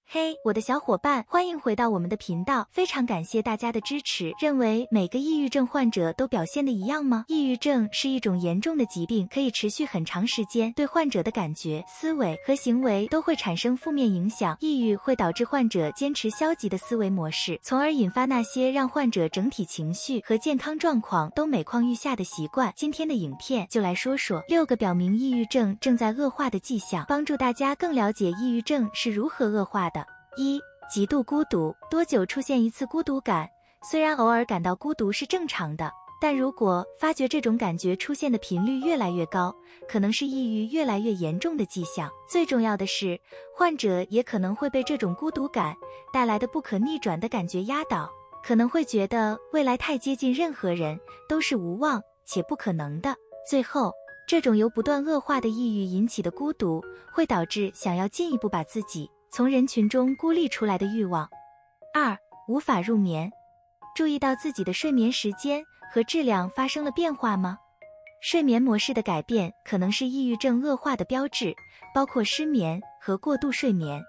嘿，我的小伙伴，欢迎回到我们的频道，非常感谢大家的支持。认为每个抑郁症患者都表现的一样吗？抑郁症是一种严重的疾病，可以持续很长时间，对患者的感觉、思维和行为都会产生负面影响。抑郁会导致患者坚持消极的思维模式，从而引发那些让患者整体情绪和健康状况都每况愈下的习惯。今天的影片就来说说6个表明抑郁症正在恶化的迹象，帮助大家更了解抑郁症是如何恶化的。1、极度孤独，多久出现一次孤独感？虽然偶尔感到孤独是正常的，但如果发觉这种感觉出现的频率越来越高，可能是抑郁越来越严重的迹象。最重要的是，患者也可能会被这种孤独感带来的不可逆转的感觉压倒，可能会觉得未来太接近任何人都是无望且不可能的。最后，这种由不断恶化的抑郁引起的孤独，会导致想要进一步把自己从人群中孤立出来的欲望。2、无法入眠，注意到自己的睡眠时间和质量发生了变化吗？睡眠模式的改变可能是抑郁症恶化的标志，包括失眠和过度睡眠。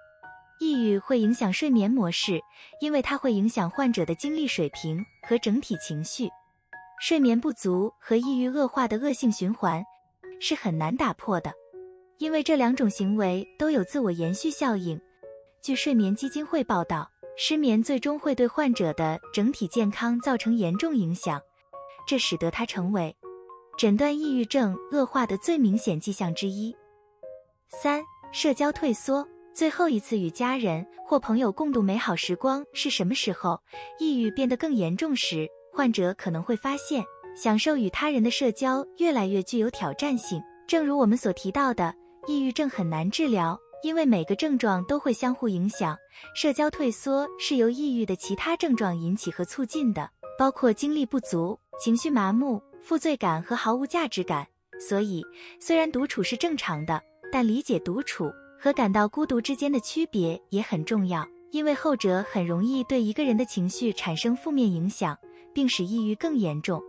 抑郁会影响睡眠模式，因为它会影响患者的精力水平和整体情绪。睡眠不足和抑郁恶化的恶性循环是很难打破的，因为这两种行为都有自我延续效应。据睡眠基金会报道，失眠最终会对患者的整体健康造成严重影响，这使得它成为诊断抑郁症恶化的最明显迹象之一。3、社交退缩，最后一次与家人或朋友共度美好时光是什么时候？抑郁变得更严重时，患者可能会发现，享受与他人的社交越来越具有挑战性。正如我们所提到的，抑郁症很难治疗，因为每个症状都会相互影响。社交退缩是由抑郁的其他症状引起和促进的，包括精力不足、情绪麻木、负罪感和毫无价值感。所以，虽然独处是正常的，但理解独处和感到孤独之间的区别也很重要，因为后者很容易对一个人的情绪产生负面影响，并使抑郁更严重。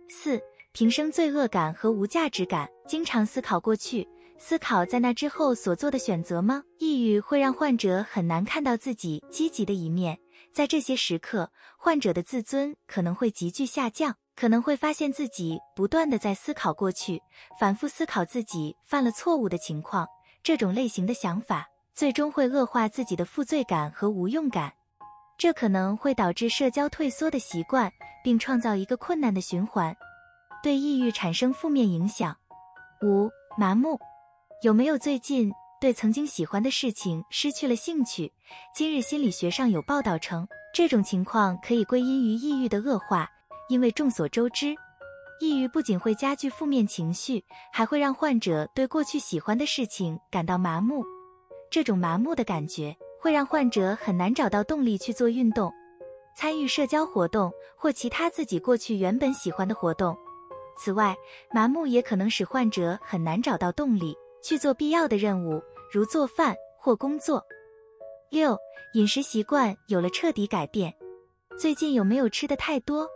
4、平生罪恶感和无价值感，经常思考过去，思考在那之后所做的选择吗？抑郁会让患者很难看到自己积极的一面，在这些时刻，患者的自尊可能会急剧下降，可能会发现自己不断地在思考过去，反复思考自己犯了错误的情况。这种类型的想法最终会恶化自己的负罪感和无用感，这可能会导致社交退缩的习惯，并创造一个困难的循环，对抑郁产生负面影响。5、麻木，有没有最近对曾经喜欢的事情失去了兴趣？今日心理学上有报道称，这种情况可以归因于抑郁的恶化，因为众所周知，抑郁不仅会加剧负面情绪，还会让患者对过去喜欢的事情感到麻木。这种麻木的感觉会让患者很难找到动力去做运动、参与社交活动或其他自己过去原本喜欢的活动。此外，麻木也可能使患者很难找到动力去做必要的任务，如做饭或工作。6、饮食习惯有了彻底改变，最近有没有吃得太多？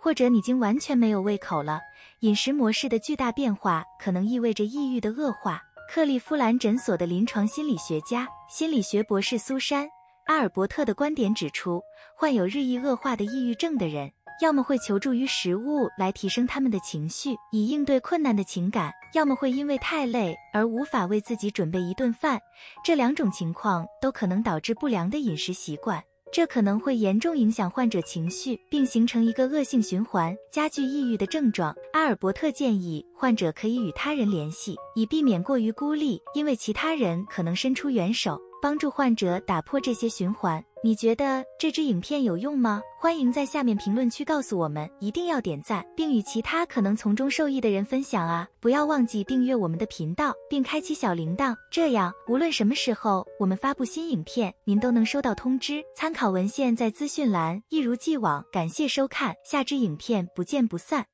或者你已经完全没有胃口了？饮食模式的巨大变化可能意味着抑郁的恶化。克利夫兰诊所的临床心理学家、心理学博士苏珊·阿尔伯特的观点指出，患有日益恶化的抑郁症的人，要么会求助于食物来提升他们的情绪，以应对困难的情感，要么会因为太累而无法为自己准备一顿饭。这两种情况都可能导致不良的饮食习惯，这可能会严重影响患者情绪，并形成一个恶性循环，加剧抑郁的症状。阿尔伯特建议患者可以与他人联系，以避免过于孤立，因为其他人可能伸出援手，帮助患者打破这些循环。你觉得这支影片有用吗？欢迎在下面评论区告诉我们，一定要点赞，并与其他可能从中受益的人分享啊！不要忘记订阅我们的频道，并开启小铃铛，这样无论什么时候我们发布新影片，您都能收到通知。参考文献在资讯栏，一如既往。感谢收看，下支影片不见不散。